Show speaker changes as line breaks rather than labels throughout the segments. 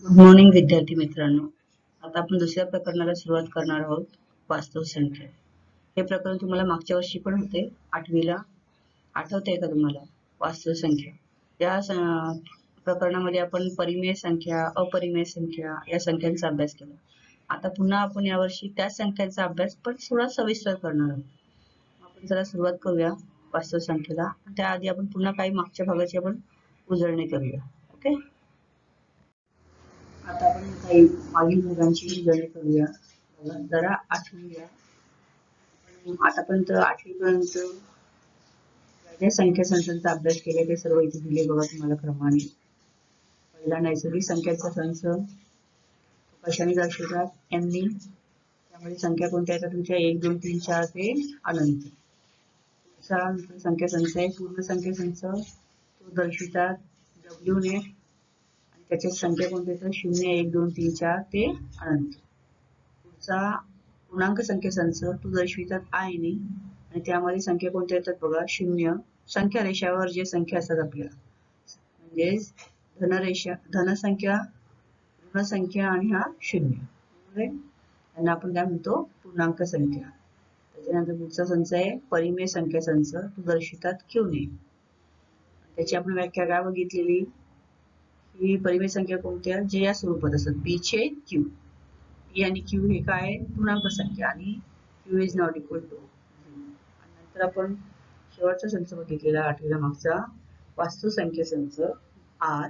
Good morning विद्यार्थी मित्रांनो. आता आपण दुसऱ्या प्रकरणाला सुरुवात करणार आहोत. वास्तव संख्या. हे प्रकरण तुम्हाला मागच्या वर्षी पण होते, 8वीला. आठवतंय का तुम्हाला? वास्तव संख्या या प्रकरणामध्ये आपण परिमेय संख्या, अपरिमेय संख्या या संख्यांचा अभ्यास केला. आता पुन्हा आपण यावर्षी त्याच संख्यांचा अभ्यास पण थोडा सविस्तर करणार आहोत. आपण जरा सुरुवात करूया वास्तव संख्येला. त्याआधी आपण पुन्हा काही मागच्या भागाची आपण उजळणी करूया. ओके. आता आपण काही मागील भागांची उजळणी करूया. जरा आठवूया. आतापर्यंत 8वी पर्यंत ज्या संख्या संचांचा अभ्यास केला ते सर्व इथे दिले बघा तुम्हाला क्रमाने. पहिला नैसर्गिक संख्यांचा संच कशाने दर्शवतात? एमनी. त्यामध्ये संख्या कोणत्या येतात तुमच्या? 1 2 3 4 ते अनंत. पुढचा संख्या संच आहे पूर्ण संख्या संच, तो दर्शवितात डब्ल्यू ने. त्याच्यात संख्या कोणत्या येतात? 0 1 2 3 4 ते अनंत. पुढचा पूर्णांक संख्या संच, तो दर्शवितात आय ने. आणि त्यामध्ये संख्या कोणत्या येतात बघा? 0. संख्या रेषावर जे संख्या असतात आपल्या म्हणजे धनरेषा, धनसंख्या, ऋणसंख्या आणि हा 0. त्यांना आपण काय म्हणतो? पूर्णांक संख्या. त्याच्यानंतर पुढचा संच आहे परिमेय संख्या संच, तो दर्शवितात क्यू ने. त्याची आपण व्याख्या काय बघितलेली? ही परिमेय संख्या कोणत्या? जे या स्वरूपात असतात पी छेद क्यू. पी आणि क्यू हे काय? पूर्णांक संख्या आणि Q is not equal to. नंतर आपण शेवटचा संच बघितलेला 8वीला मागचा वास्तव संख्या संच आर.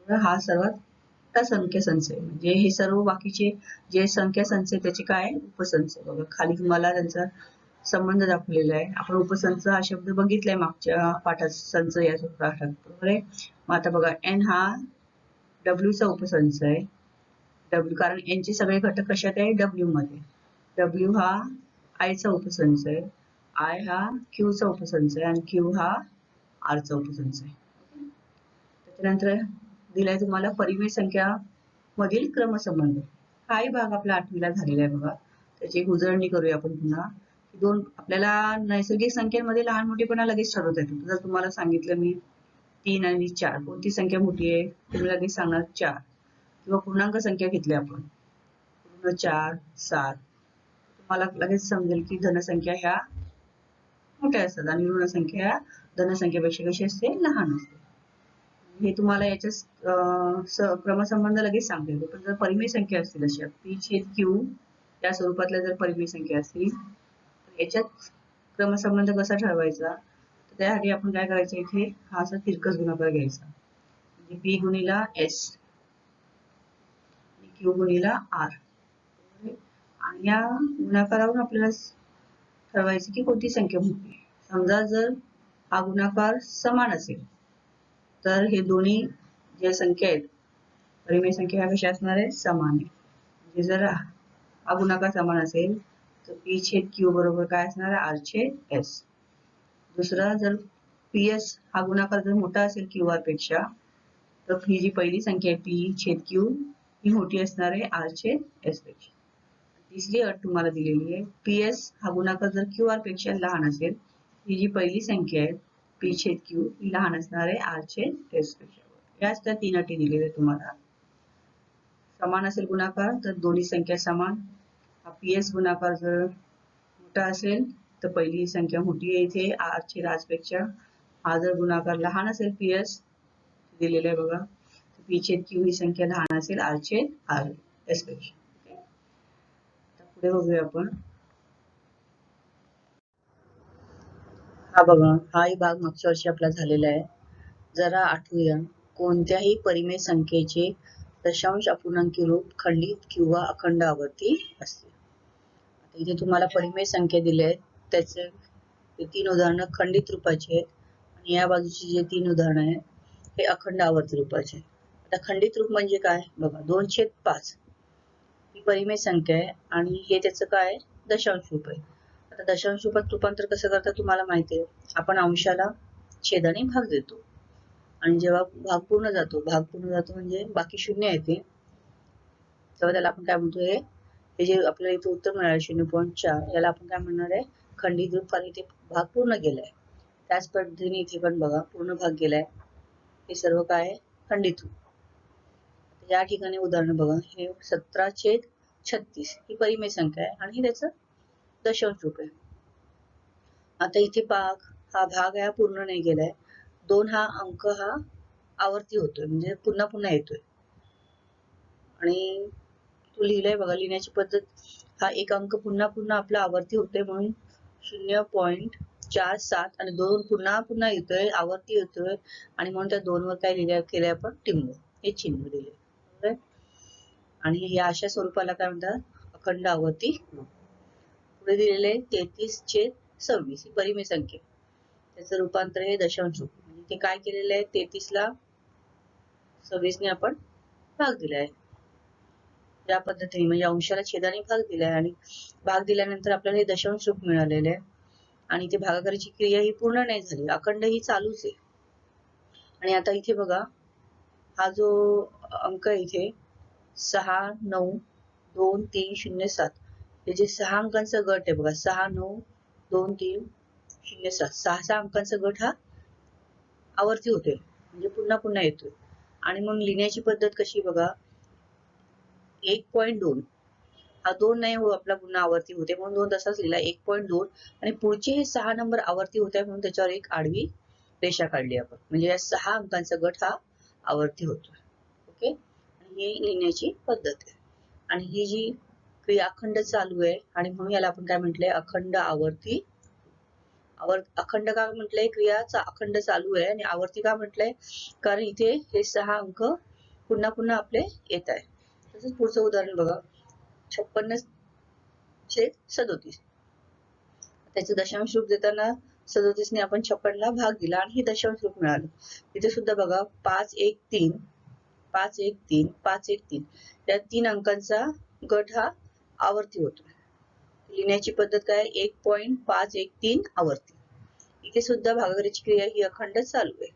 हा सर्वात मोठा संख्या संच आहे. म्हणजे हे सर्व बाकीचे जे संख्या संच आहे त्याचे काय? उपसंच. बघा खाली तुम्हाला त्यांचा संबंध दाखवलेला आहे. आपण उपसंच हा शब्द बघितलाय मागच्या पाठात, संच या पाठात, बरोबर आहे. मग आता बघा एन हा डब्ल्यू चा उपसंच आहे. डब्ल्यू कारण एन चे सगळे घटक कशात आहे? डब्ल्यू मध्ये. डब्ल्यू हा आय चा उपसंच आहे. आय हा क्यू चा उपसंच आहे आणि क्यू हा आर चा उपसंच आहे. त्याच्यानंतर दिलाय तुम्हाला परिमेय संख्या मधील क्रमसंबंध. हाही भाग आपला 8वीला झालेला आहे बघा. त्याची एक उजळणी करूया आपण पुन्हा. दोन आपल्याला नैसर्गिक संख्यांमध्ये लहान मोठेपणा लगेच ठरवता येतो. जर तुम्हाला सांगितलं मी 3 आणि 4 कोणती संख्या मोठी आहे, तुम्ही लगेच सांगणार 4. किंवा पूर्णांक संख्या घेतली आपण पूर्ण 4 7, तुम्हाला लगेच समजेल की धनसंख्या ह्या मोठ्या असतात आणि ऋणसंख्या ह्या धनसंख्येपेक्षा कशी असते? लहान असते. हे तुम्हाला याच्या क्रमसंबंध लगेच सांगता येतो. पण जर परिमेय संख्या असतील अशा पी छेद क्यू या स्वरूपातल्या जर परिमेय संख्या असतील तर याच्यात क्रमसंबंध कसा ठरवायचा? तर त्यासाठी आपण काय करायचं? इथे हा असा तिरकस गुणाकार घ्यायचा. म्हणजे पी गुणिला एस आणि क्यू गुणिला आर. आणि या गुणाकारावरून आपल्याला ठरवायचं की कोणती संख्या मोठी आहे. समजा जर हा गुणाकार समान असेल तर हे दोन्ही ज्या संख्या आहेत परिमेय संख्या ह्या कशा असणार आहे? समान आहे. म्हणजे जर हा गुणाकार समान असेल तर पी छेद क्यू बरोबर काय असणार आहे? आर छेद एस. दुसरा जर पी एस हा गुणाकार जर मोठा असेल क्यू आर पेक्षा तर ही जी पहिली संख्या आहे पी छेद क्यू ही मोठी असणार आहे आर छेद एस पेक्षा. तिसरी अट तुम्हाला दिलेली आहे पी एस हा गुणाकार जर क्यू आर पेक्षा लहान असेल, ही जी पहिली संख्या आहे पी छेद क्यू ही लहान असणार आहे आर छेद एस पेक्षा. याच त्या 3 अटी दिलेल्या तुम्हाला. समान असेल गुणाकार तर दोन्ही संख्या समान. हा पी एस गुणाकार जर मोठा असेल तर पहिली संख्या मोठी आहे इथे आर छेद आर पेक्षा. हा जर गुणाकार लहान असेल पी एस दिलेला आहे बघा, पी छेद क्यू ही संख्या लहान असेल आर छेद आर एस पेक्षा. पुढे बघूया आपण. हा बघा हाही भाग मागच्या वर्षी आपला झालेला आहे. जरा आठवूया कोणत्याही परिमेय संख्येचे दशांश अपूर्णांकी रूप खंडित किंवा अखंड आवर्ती असते. आता इथे तुम्हाला परिमेय संख्या दिल्या आहेत त्याचे 3 उदाहरणं खंडित रूपाची आहेत आणि या बाजूची जे 3 उदाहरणं आहेत हे अखंड आवर्ती रूपाचे. आता खंडित रूप म्हणजे काय? बघा 2/5 ही परिमेय संख्या आहे आणि हे त्याचं काय? दशांश रूप आहे. आता दशांश रूपात रूपांतर कसं करतात तुम्हाला माहिती आहे. आपण अंशाला छेदाने भाग देतो आणि जेव्हा भाग पूर्ण जातो म्हणजे बाकी शून्य येते तेव्हा त्याला आपण काय म्हणतो? हे जे आपल्याला इथे उत्तर मिळालं 0.4 याला आपण काय म्हणणार आहे? खंडित रूप, कारण इथे भाग पूर्ण गेलाय. त्याच पद्धतीने इथे पण बघा पूर्ण भाग गेलाय. हे सर्व काय आहे? खंडित रूप। या ठिकाणी उदाहरण बघा, हे 17/36 ही परिमेय संख्या आहे आणि त्याचं दशांश रूप आहे. आता इथे हा भाग हा पूर्ण नाही गेलाय, 2 हा अंक हा आवर्ती होतोय, म्हणजे पुन्हा पुन्हा येतोय. आणि तो लिहिलाय बघा, लिहिण्याची पद्धत, हा एक अंक पुन्हा पुन्हा आपला आवर्ती होतोय म्हणून 0.47 आणि 2 पुन्हा पुन्हा येतोय, आवर्ती येतोय आणि म्हणून त्या 2 वर काय लिहिलंय केलंय आपण, टिंब, हे चिन्ह दिले. आणि या अशा स्वरूपाला काय म्हणतात, अखंड आवर्ती रूप. पुढे दिलेले 33/26 ही परिमेय संख्या, त्याचं रूपांतर हे दशांश रूप. म्हणजे ते काय केलेलं आहे, 33 ला 26 ने आपण भाग दिलाय. या पद्धतीने म्हणजे अंशाला छेदाने भाग दिलाय आणि भाग दिल्यानंतर आपल्याला हे दशांश रूप मिळालेले आहे. आणि इथे भागाकाराची क्रिया ही पूर्ण नाही झाली, अखंड ही चालूच आहे. आणि आता इथे बघा, हा जो अंक आहे इथे 6, 9, 2, 3, 0, 7 हे जे 6 अंकांचा गट आहे बघा, 6, 9, 2, 3, 0, 7 6 अंकांचा गट हा आवर्ती होतोय, म्हणजे पुन्हा पुन्हा येतोय. आणि मग लिहिण्याची पद्धत कशी बघा, 1.2 हा 2 नाही हो, आपला पुन्हा आवर्ती होते म्हणून 2 तसाच लिहिला, 1.2 आणि पुढचे हे 6 नंबर आवर्ती होते म्हणून त्याच्यावर एक आडवी रेषा काढली आपण, म्हणजे या 6 अंकांचा गट हा आवर्ती होतो. ओके, आणि ही लिहिण्याची पद्धत आहे. आणि ही जी क्रिया अखंड चालू आहे आणि म्हणून याला आपण काय म्हटलंय, अखंड आवर्ती. अखंड का म्हटलंय, क्रियाचा अखंड चालू आहे, आणि आवर्ती का म्हटलंय, कारण इथे हे 6 अंक पुन्हा पुन्हा आपले येत आहे. तसंच पुढचं उदाहरण बघा, 56/37 त्याचं दशांश रूप देताना 37 ने आपण 56 ला भाग दिला आणि हे दशांश रूप मिळालं. इथे सुद्धा बघा, 513 513 513 या 3 अंकांचा गट हा आवर्ती होतो. लिहिण्याची पद्धत काय, 1.513 आवर्ती. इथे सुद्धा भागाकाराची क्रिया ही अखंड चालू आहे,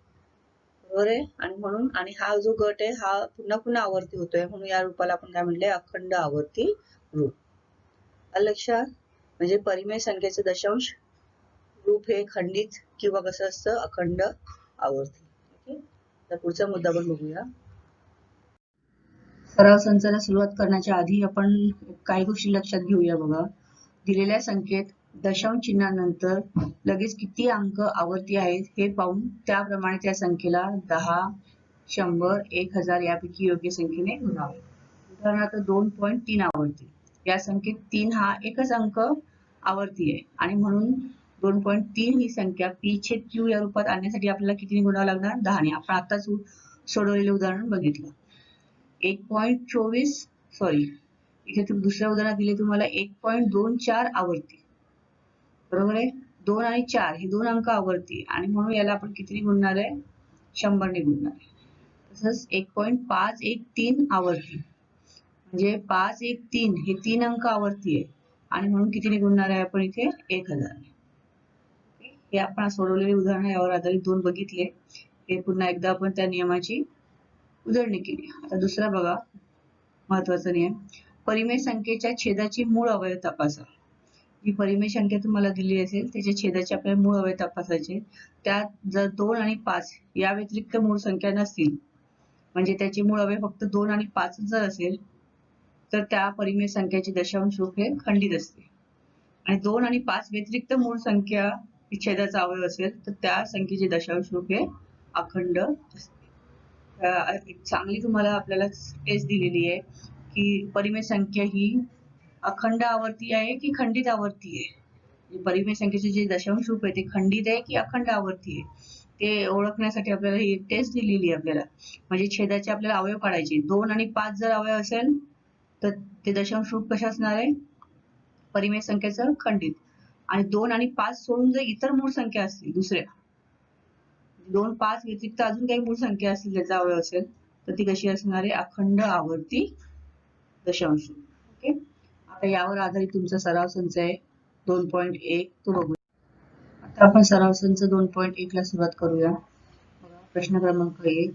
बरोबर आहे. आणि म्हणून, आणि हा जो गट आहे हा पुन्हा पुन्हा आवर्ती होतोय म्हणून या रूपाला आपण काय म्हटलंय, अखंड आवर्ती रूप. लक्षात, म्हणजे परिमेय संख्येचं दशांश रूप हे खंडित किंवा कसं असतं, अखंड आवर्ती. ओके, तर पुढचा मुद्दा आपण बघूया. सराव संचाला सुरुवात करण्याच्या आधी आपण काही गोष्टी लक्षात घेऊया बघा. दिलेल्या संख्येत दशांश चिन्हानंतर लगेच किती अंक आवर्ती आहेत हे पाहून त्याप्रमाणे त्या संख्येला 10, 100, 1000 यापैकी योग्य संख्येने गुणावे. उदाहरणार्थ 2.3 आवर्ती, या संख्येत 3 हा एकच अंक आवर्ती आहे आणि म्हणून 2.3 ही संख्या p/q या रूपात आणण्यासाठी आपल्याला किती गुणावं लागणार, 10 ने. आपण आताच सोडवलेले उदाहरण बघितलं. 1.24 सॉरी, इथे दुसऱ्या उदाहरणात दिले तुम्हाला 1.24 आवर्ती, बरोबर आहे. 2 आणि 4 हे 2 अंक आवर्ती आणि म्हणून याला आपण किती गुणणार आहे, 100 ने गुणणार आहे. तसंच 1.513 आवर्ती, म्हणजे 513 हे 3 अंक आवर्ती आहे आणि म्हणून कितीने गुणणार आहे आपण इथे, 1000. हे आपण सोडवलेले उदाहरण यावर आधारित 2 बघितले. हे पुन्हा एकदा आपण त्या नियमाची उदाहरणे केली. आता दुसरा बघा, महत्वाचा नियम, परिमेय संख्येच्या छेदाची मूळ अवयव तपासा. जी परिमेय संख्या तुम्हाला दिली असेल त्याच्या छेदाचे आपल्याला मूळ अवयव तपासायचे. त्यात जर 2 आणि 5 या व्यतिरिक्त मूळ संख्या नसतील, म्हणजे त्याचे मूळ अवयव फक्त 2 आणि 5 जर असेल तर त्या परिमेय संख्याचे दशांश रूप हे खंडित असते. आणि 2 आणि 5 व्यतिरिक्त मूळ संख्या छेदाचा अवयव असेल तर त्या संख्येचे दशांश रूप हे अखंड असते. एक चांगली तुम्हाला आपल्याला टेस्ट दिलेली आहे की परिमेय संख्या ही अखंड आवर्ती आहे की खंडित आवर्ती आहे. परिमेय संख्येचे जे दशांश रूप आहे ते खंडित आहे की अखंड आवर्ती आहे ते ओळखण्यासाठी आपल्याला ही एक टेस्ट दिलेली आहे आपल्याला. म्हणजे छेदाचे आपल्याला अवयव काढायचे. 2 आणि 5 जर अवयव असेल तर ते दशांश रूप कशा असणार आहे, परिमेय संख्येचं खंडित. आणि 2 आणि 5 सोडून जर इतर मूळ संख्या असतील दुसऱ्या, 2, 5 व्यतिरिक्त अजून काही मूळ संख्या असतील त्याचा अवयव असेल तर ती कशी असणार आहे, अखंड आवर्ती दशांश. ओके, आता यावर आधारित तुमचा सराव संच आहे 2.1 तो बघूया. आता आपण सराव संच 2.1 ला सुरुवात करूया. प्रश्न क्रमांक 1,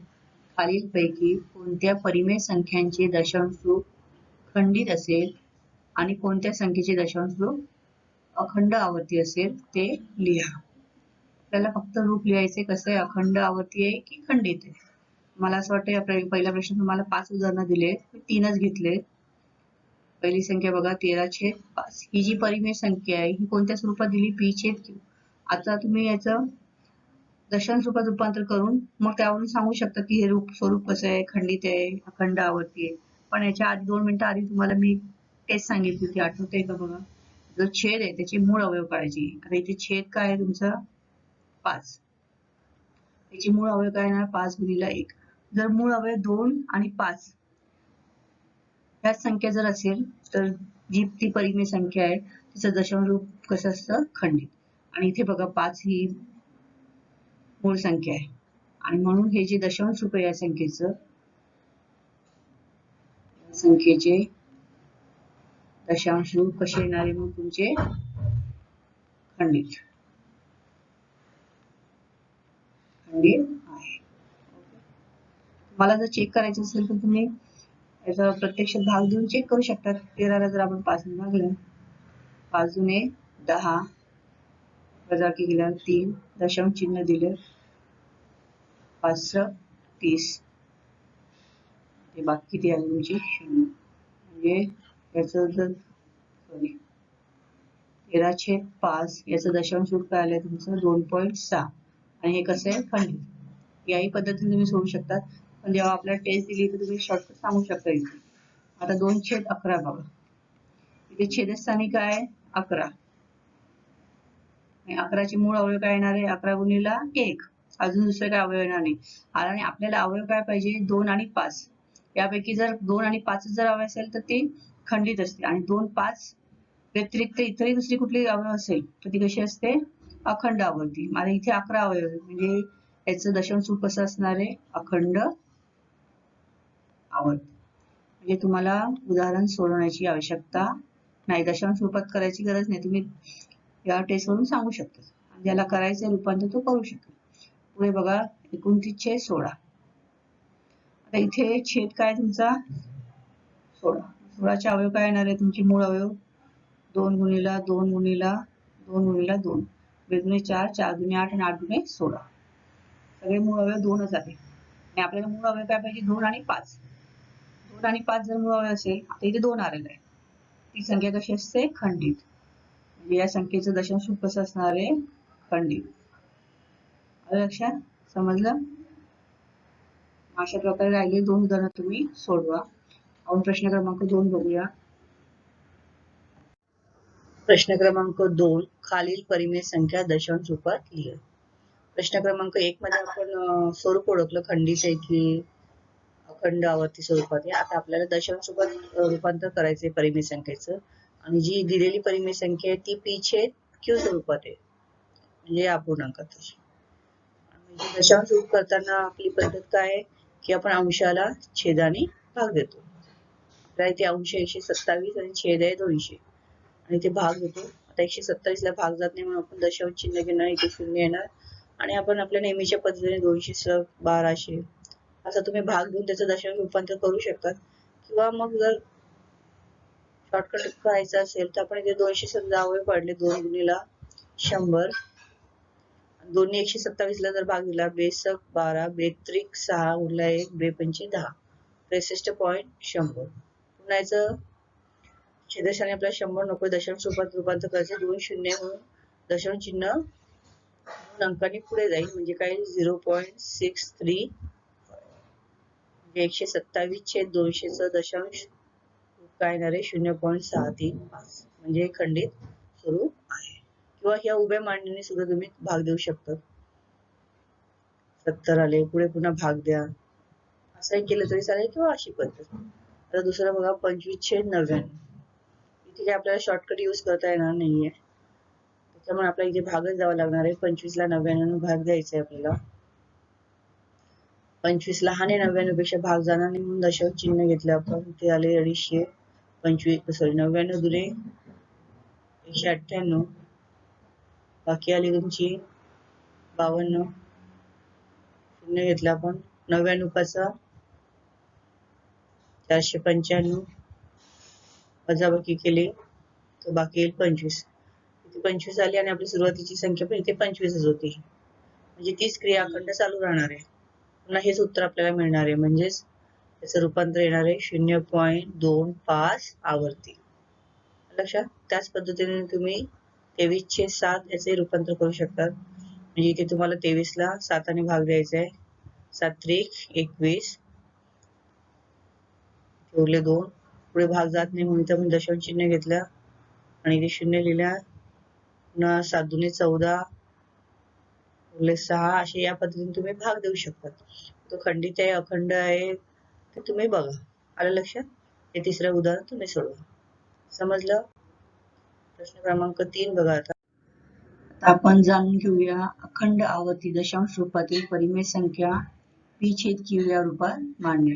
खालीलपैकी कोणत्या परिमेय संख्यांचे दशांश रूप खंडित असेल आणि कोणत्या संख्येचे दशांश रूप अखंड आवर्ती असेल ते लिहा. आपल्याला फक्त रूप लिहायचे, कसं आहे, अखंड आवर्ती आहे की खंडित आहे. मला असं वाटतं पहिला प्रश्न तुम्हाला 5 उदाहरणं दिले, 3च घेतले. पहिली संख्या बघा 13/5. ही जी परिमेय संख्या आहे ही कोणत्या स्वरूपात दिली? p/q. आता तुम्ही याचं दशांश रूपात रूपांतर करून मग त्यावरून सांगू शकता की हे स्वरूप कसं आहे, खंडित आहे, अखंड आवर्ती आहे. पण याच्या आधी 2 मिनिटं आधी तुम्हाला मी टेस्ट सांगितली होती, आठवतंय का बघा? जो छेद आहे त्याची मूळ अवयव काढायची. आता इथे छेद काय आहे तुमचा? 5. त्याची मूळ अवयव काय येणार? 5 गुणिले 1. जर मूळ अवयव 2 आणि 5 ह्याच संख्या जर असेल तर जी ती परिमेय संख्या आहे तिचं दशांश रूप कसं असतं? खंडित. आणि इथे बघा 5 ही मूळ संख्या आहे आणि म्हणून हे जे दशांश रूप आहे या संख्येचे दशांश रूप कसे येणारे मग तुमचे? खंडित आहे. मला जर चेक करायचं असेल तर तुम्ही याचा प्रत्यक्षात भाग देऊन चेक करू शकता. 13ला जर आपण 5 ने भागलं, 5 दुने 10 वजाबाकी केल्यावर 3 दशांश चिन्ह दिलं, 5 30. ते बाकी किती आली तुमची? 0. म्हणजे याचं जर 13/5 याचं दशांश रूप काय आलंय तुमचं? 2.6. आणि हे कसं आहे? खंडित. याही पद्धतीने तुम्ही सोडू शकता. पण जेव्हा आपल्याला टेस्ट दिली तर तुम्ही शॉर्टकट सांगू शकता इथे. आता 2/11 बघा. इथे छेदस्थानी काय आहे? 11. 11चे मूळ अवयव काय येणार आहे? 11 गुणिले 1. अजून दुसरं काय अवयव येणार नाही. आणि आपल्याला अवयव काय पाहिजे? 2 आणि 5. यापैकी जर 2 आणि 5 जर अवयव असेल तर ते खंडित असते. आणि 2, 5 व्यतिरिक्त इतरही दुसरी कुठली अवयव असेल तर ती कशी असते? अखंड आवर्ती. मला इथे 11 अवयव आहे म्हणजे याचं दशांश रूप कसं असणार आहे? अखंड आवर्ती. म्हणजे तुम्हाला उदाहरण सोडवण्याची आवश्यकता नाही, दशांश रूपात करायची गरज नाही. तुम्ही या टेस्ट वरून सांगू शकता. ज्याला करायचं रूपांतर तो करू शकतो. पुढे बघा 29/16. आता इथे छेद काय तुमचा? 16. 16चे अवयव काय येणार आहे? तुमची मूळ अवयव 2 गुणिले 2 गुणिले 2 गुणिले 2. 2 दुणे 4, 4 दुणे 8 आणि 8 दुणे 16. सगळे मूळ अवयव 2च आहे. आणि आपल्याला मूळ अवयव काय पाहिजे? 2 आणि 5. 2 आणि 5 जर मूळ अवयव असेल, आता इथे 2 आलेलं आहे. ती संख्या कशी असते? खंडित. म्हणजे या संख्येचं दशांश रूप कसं असणार आहे? खंडित. आलं लक्षात? समजलं? अशा प्रकारे राहिले 2 उदाहरणं तुम्ही सोडवा. आपण प्रश्न क्रमांक 2 बघूया. प्रश्न क्रमांक 2 खालील परिमेय संख्या दशांश रूपात लिहा. प्रश्न क्रमांक 1 मध्ये आपण स्वरूप ओळखलं, खंडित आहे की अखंड आवर्ती स्वरूपात आहे. आता आपल्याला दशांश रूपात रूपांतर करायचे परिमेय संख्येचं. आणि जी दिलेली परिमेय संख्या आहे ती p/q स्वरूपात आहे, म्हणजे अपूर्णांकाची. म्हणजे दशांश रूप करताना आपली पद्धत काय आहे की आपण अंशाला छेदाने भाग देतो. आपल्याला इथे अंश 127 आणि छेद आहे 200 आणि इथे भाग देतो. आता 127 ला भाग जात नाही म्हणून आपण दशांश चिन्ह घेणार, इथे 0 येणार आणि आपण आपल्या नेहमीच्या पद्धतीने 200 1200 असं तुम्ही भाग देऊन त्याचं दशांश रूपांतर करू शकता. किंवा मग जर शॉर्टकट करायचं असेल तर आपण इथे 200 समजा अवयव पडले, 2 गुणिले 100. दोन्ही 127 ला जर भाग दिला, बेसक 12, बेत्रिक 6 गुणिले 1, बेपंचे 10, 63.100. पुन्हा याचं छेदस्थानी आपल्याला 100 नको, दशांश रूपात रूपांतर करायचे. 2 शून्य म्हणून दशांश चिन्ह 2 अंकांनी पुढे जाईल, म्हणजे काय? 0.63. म्हणजे 127/200 चं दशांश काय येणार आहे? 0.635. म्हणजे खंडित स्वरूप आहे. किंवा ह्या उभ्या मांडणीने सुद्धा तुम्ही भाग देऊ शकता. 70 आले, पुढे पुन्हा भाग द्या, असंही केलं तरी चालेल किंवा अशी पद्धत. आता दुसरं बघा 25/99. इथे काय आपल्याला शॉर्टकट यूज करता येणार नाहीये, त्याच्यामुळे आपल्याला इथे भागच द्यावा लागणार आहे. 25 ला 99 भाग द्यायचा आहे आपल्याला. 25 लहान आहे 99 पेक्षा, भाग जाणार नाही म्हणून दशांश चिन्ह घेतलं आपण. ते आले 250. 99 दुने 198. बाकी आली तुमची 52. शून्य घेतला आपण. 99 पाचा 495. वजाबाकी केली तर बाकी येईल 25. इथे 25 आली आणि आपली सुरुवातीची संख्या पण इथे 25च होती. म्हणजे तीच क्रिया अखंड चालू राहणार आहे. पुन्हा हेच उत्तर आपल्याला मिळणार आहे, म्हणजेच त्याचं रूपांतर येणार आहे 0.25 आवर्ती. लक्षात? त्याच पद्धतीने तुम्ही 23/7 याचे रूपांतर करू शकता. म्हणजे इथे तुम्हाला 23 ला 7 ने भाग द्यायचा आहे. 7 त्रिक 21, उरले 2. पुढे भाग जात नाही म्हणून इथे आपण दशांश चिन्ह घेतलं आणि इथे 0 लिहिल्या. पुन्हा 7 दुणे 14, उरले 6. असे या पद्धतीने तुम्ही भाग देऊ शकता. तो खंडित आहे, अखंड आहे, ते तुम्ही बघा. आलं लक्षात? हे तिसरं उदाहरण तुम्ही सोडवा. समजलं? प्रश्न क्रमांक 3 बघा आता. आपण जाणून घेऊया अखंड आवर्ती दशांश रूपातील परिमेय संख्या p/q या रूपात मांडणे.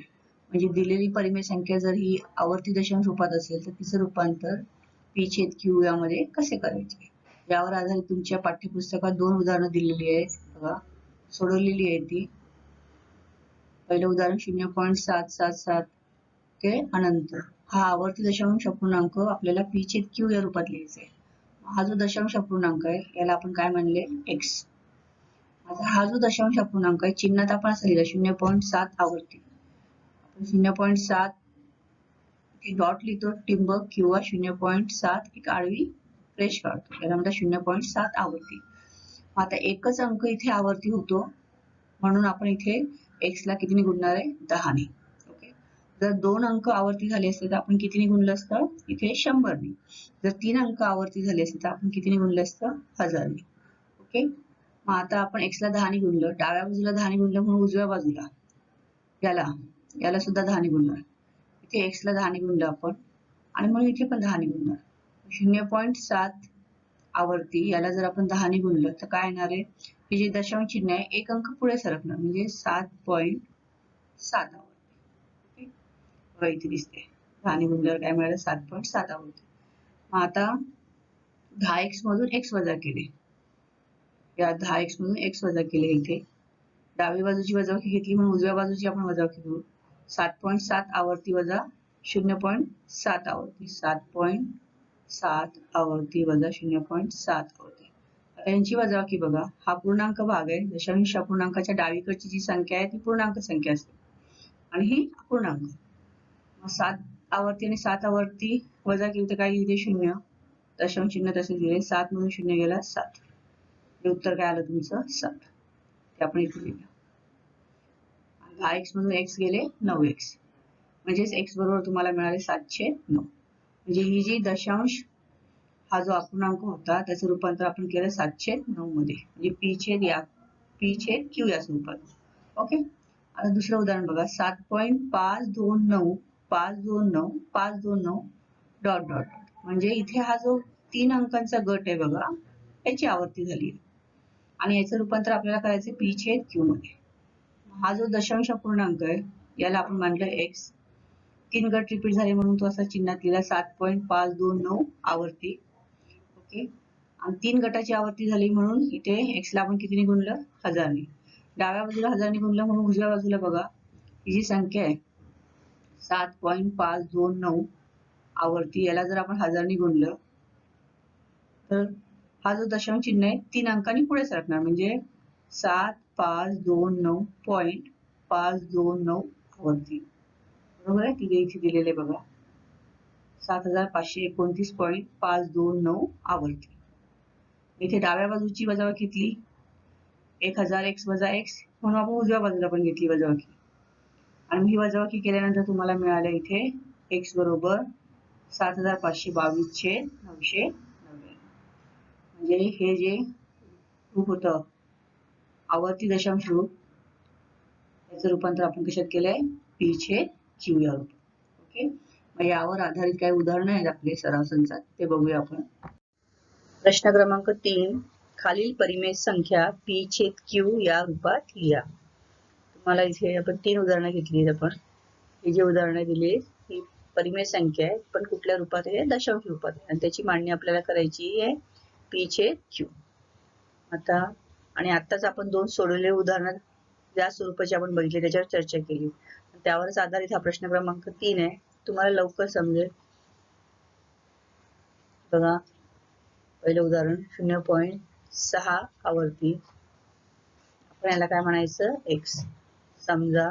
म्हणजे दिलेली परिमेय संख्या जर ही आवर्ती दशांश रूपात असेल तर तिचं रूपांतर p/q यामध्ये कसे करायचे. यावर आधारित तुमच्या पाठ्यपुस्तकात 2 उदाहरणं दिलेली आहेत. बघा, सोडवलेली आहे ती. पहिलं उदाहरण 0.777 ते अनंत. हा आवर्ती दशांश अपूर्णांक आपल्याला p/q या रूपात लिहायचा आहे. हा जो दशांश अपूर्णांक आहे याला आपण काय म्हणले, x. आता हा जो दशांश अपूर्णांक आहे चिन्हात आपण असं लिहिलं 0.7 आवर्ती. आपण 0.7 डॉट लिहितो टिंबक किंवा 0.7 एक आडवी रेष काढतो, याला म्हणतात 0.7 आवर्ती. आता एकच अंक इथे आवर्ती होतो म्हणून आपण इथे x ला कितीने गुणणार आहे, 10 ने. ओके. जर 2 अंक आवर्ती झाले असते तर आपण कितीने गुणलं असतं, इथे 100 ने. जर 3 अंक आवर्ती झाले असते तर आपण कितीने गुणलं असतं, 1000 ने. ओके. मग आता आपण x ला 10 ने गुणलं, डाव्या बाजूला 10 ने गुणलं म्हणून उजव्या बाजूला याला सुद्धा 10 ने गुणणार. इथे x ला 10 ने गुणलं आपण आणि म्हणून इथे पण 10 ने गुणणार. 0.7 आवर्ती याला जर आपण 10 ने गुणलं तर काय येणार आहे, हे जे दशांश चिन्ह आहे एक अंक पुढे सरकणार म्हणजे 7.7 आवर्ती. बघा इथे दिसते 10 ने गुणल्यावर काय मिळालं, 7.7 आवर्ती. मग आता 10x मधून x वजा केले, या 10x मधून x वजा केले. इथे डावी बाजूची वजाबाकी घेतली म्हणून उजव्या बाजूची आपण वजाबाकी करू. 7.7 आवर्ती वजा 0.7 आवर्ती, 7.7 आवर्ती वजा 0.7 आवर्ती. आता यांची वजाबाकी बघा, हा पूर्णांक भाग आहे. दशांश अपूर्णांकाच्या डावीकडची जी संख्या आहे ती पूर्णांक संख्या असते आणि ही अपूर्णांक. मग 7 आवर्ती आणि 7 आवर्ती वजा केली तर काय इथे 0, दशांश चिन्ह तसे दिले. 7 मधून 0 गेला 7. हे उत्तर काय आलं तुमचं, 7. ते आपण इथे लिहिलं. 10x मधून x गेले 9x, म्हणजेच x बरोबर तुम्हाला मिळाले 709. म्हणजे ही जी दशांश हा जो अपूर्णांक होता त्याचं रूपांतर आपण केलं 709 मध्ये, म्हणजे p/q या स्वरूपात. ओके. आता दुसरं उदाहरण बघा, 7.529 डॉट डॉट. म्हणजे इथे हा जो 3 अंकांचा गट आहे बघा, याची आवर्ती झाली आणि याचं रूपांतर आपल्याला करायचं p/q मध्ये. हा जो दशांश अपूर्णांक आहे याला आपण मानलं x. 3 गट रिपीट झाले म्हणून तो असा चिन्हात लिहिला 7.529 आवर्ती. ओके. आणि 3 गटाची आवर्ती झाली म्हणून इथे x ला आपण कितीने गुणलं, 1000 ने. डाव्या बाजूला 1000 ने गुणलं म्हणून उजव्या बाजूला बघा ही जी संख्या आहे 7.529 आवर्ती, याला जर आपण 1000 ने गुणलं तर हा जो दशांश चिन्ह आहे 3 अंकांनी पुढे सरकणार म्हणजे 7,529.529 आवर्ती. बरोबर आहे, तिथे इथे दिलेले बघा 7,529.529 आवर्ती. इथे डाव्या बाजूची वजाबाकी घेतली 1000x वजा x म्हणून आपण उजव्या बाजूला पण घेतली वजाबाकी आणि ही वजाबाकी केल्यानंतर तुम्हाला मिळालं इथे x बरोबर 7,522/999. म्हणजे हे जे रूप होतं आवर्ती दशांश रूप, याचं रूपांतर आपण कशात केलंय, p/q या रूपात. ओके. मग यावर आधारित काही उदाहरणं आहेत आपले सराव संचात, ते बघूया आपण. प्रश्न क्रमांक 3, खालील परिमेय संख्या p/q या रूपात लिहा. तुम्हाला इथे आपण 3 उदाहरणं घेतली आहेत. आपण ही जी उदाहरणं दिली ही परिमेय संख्या आहे पण कुठल्या रूपात आहे, दशांश रूपात आहे आणि त्याची मांडणी आपल्याला करायची आहे p/q. आता आणि आत्ताच आपण 2 सोडवलेले उदाहरण ज्या स्वरूपाचे आपण बघितले त्याच्यावर चर्चा केली, त्यावरच आधारित हा प्रश्न क्रमांक 3 आहे. तुम्हाला लवकर समजेल. बघा, पहिलं उदाहरण 0.6 आवर्ती, आपण याला काय म्हणायचं, x. समजा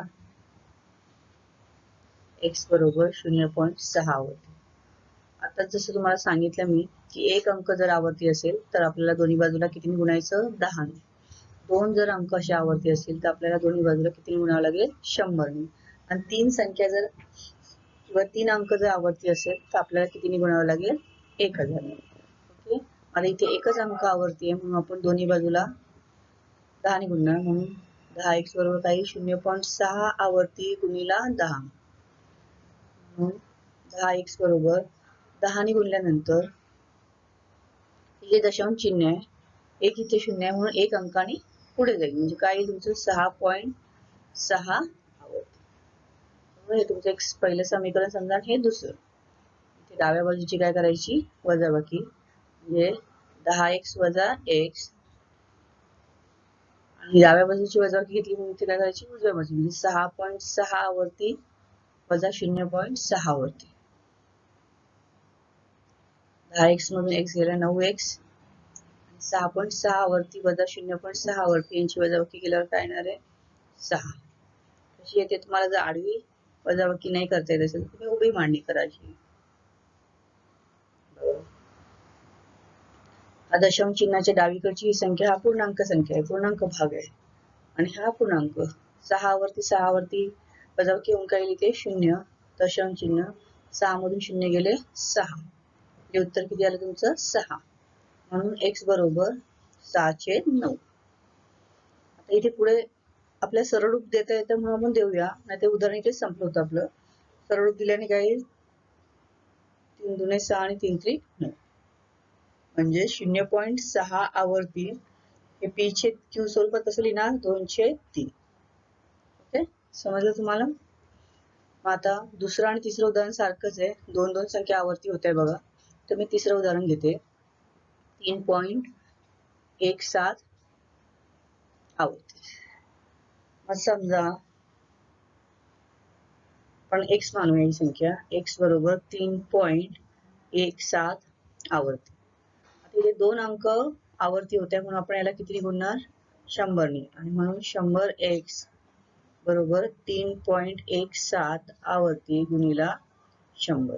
x बरोबर 0.6 आवर्ती. आता जसं तुम्हाला सांगितलं मी की एक अंक जर आवर्ती असेल तर आपल्याला दोन्ही बाजूला किती गुणायचं 10 ने. दोन जर अंक असे आवर्ती असतील तर आपल्याला दोन्ही बाजूला किती गुणावं लागेल 100 ने. आणि तीन संख्या जर किंवा तीन अंक जर आवर्ती असेल तर आपल्याला किती गुणावं लागेल 1000 ने. ओके. आता इथे एकच अंक आवर्ती आहे म्हणून आपण दोन्ही बाजूला 10 ने गुणणार म्हणून 10x बरोबर काही 0.6 आवर्ती गुणिला 10. 10x बरोबर 10 ने गुणल्यानंतर हे दशांश चिन्ह आहे, एक इथे शून्य आहे म्हणून एक अंकाने पुढे जाईल म्हणजे काय तुमचं 6.6 आवर्ती. हे तुमचं एक पहिलं समीकरण समजा हे दुसरं. इथे डाव्या बाजूची काय करायची वजाबाकी म्हणजे 10x वजा x आणि डाव्या बाजूची वजाबाकी घेतली म्हणून इथे काय करायची उजव्या बाजू म्हणजे 6.6 आवर्ती वजा 0.6 आवर्ती. 10x मधून x गेला 9x 6.6 आवर्ती वजा 0.6 आवर्ती यांची वजाबाकी केल्यावर काय येणार आहे 6. तशी येते तुम्हाला जर आडवी वजाबाकी नाही करता येत असेल तुम्ही उभी मांडणी करायची. हा दशांश चिन्हाच्या डावीकडची ही संख्या हा पूर्णांक संख्या आहे, पूर्णांक भाग आहे आणि हा पूर्णांक 6 आवर्ती वजाबाकी होऊन काय लिहिते 0 दशांश चिन्ह 6 मधून 0 गेले 6. हे उत्तर किती आलं तुमचं 6. म्हणून x बरोबर 6/9. आता इथे पुढे आपल्या सरळ रूप देता येतं म्हणून आपण देऊया, नाही ते उदाहरण इथे संपलं होतं आपलं. सरळ रूप दिल्याने काय येईल 3 दुणे 6 आणि 3 त्रिक 9 म्हणजे 0.6 आवर्ती हे p छेद q स्वरूपात कसं लिहिणार 2/3. ओके समजलं तुम्हाला. मग आता दुसरं आणि तिसरं उदाहरण सारखंच आहे, दोन दोन संख्या आवर्ती होत आहे बघा. तर मी तिसरं उदाहरण घेते 3.17 आवर्ती. मग समजा आपण x मानूया ही संख्या x बरोबर 3.17 आवर्ती. आता इथे दोन अंक आवर्ती होत्या म्हणून आपण याला किती गुणणार 100 ने आणि म्हणून 100x बरोबर 3.17 आवर्ती गुणिला 100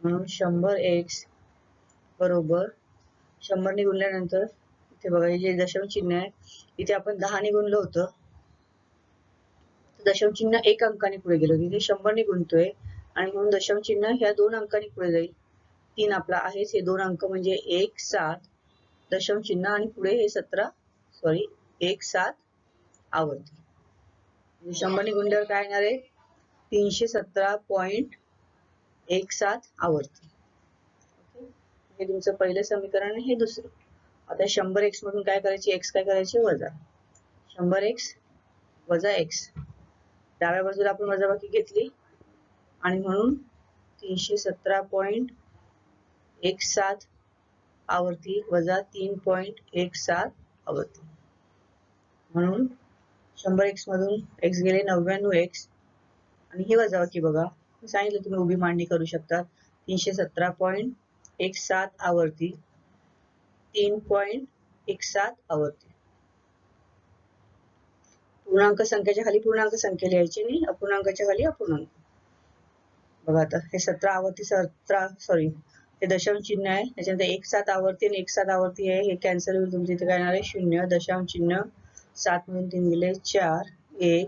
म्हणून 100x बरोबर 100 ने गुणल्यानंतर इथे बघा हे जे दशांश चिन्ह आहे इथे आपण 10 ने गुणलं होतं, दशांश चिन्ह एक अंकाने पुढे गेलं, तिथे 100 ने गुणतोय आणि म्हणून दशांश चिन्ह ह्या दोन अंकाने पुढे जाईल. 3 आपला आहेच, हे दोन अंक म्हणजे 17 दशांश चिन्ह आणि पुढे हे 17 आवर्ती. 100 ने गुणल्यावर काय येणार आहे 317.17 आवर्ती. हे तुमचं पहिलं समीकरण आहे, हे दुसरं. आता 100x मधून काय करायचे x काय करायचे वजा 100x वजा x. डाव्या बाजूला आपण वजाबाकी घेतली आणि म्हणून 317.17 आवर्ती वजा 3.17 आवर्ती म्हणून 100x मधून x गेले 99x आणि ही वजाबाकी बघा सांगितलं तुम्ही उभी मांडणी करू शकता 317.17 आवर्ती 3.17 आवर्ती. पूर्णांक संख्येच्या खाली पूर्णांक संख्या लिहायची आणि अपूर्णांकाच्या खाली अपूर्णांक. बघा आता हे 17 आवर्ती हे दशांश चिन्ह आहे त्याच्यानंतर 17 आवर्ती आणि 17 आवर्ती आहे हे कॅन्सल होईल तुमच्या इथे काय येणार आहे 0 दशांश चिन्ह 7 मधून 3 गेले 4 1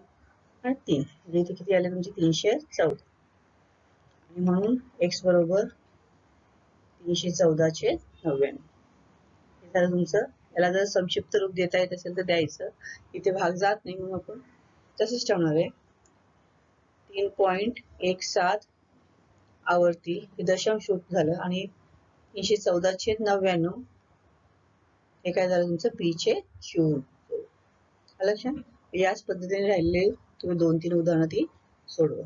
आणि 3 म्हणजे इथे किती आले तुमचे 314 आणि म्हणून x बरोबर 314/99. हे झालं तुमचं. याला जर संक्षिप्त रूप देता येत असेल तर द्यायचं, इथे भाग जात नाही म्हणून आपण तसंच ठेवणार आहे 3.17 आवर्ती हे दशांश रूप झालं आणि 314/99 हे काय झालं तुमचं p/q. लक्षात याच पद्धतीने राहिलेले तुम्ही 2-3 उदाहरणं ती सोडवा.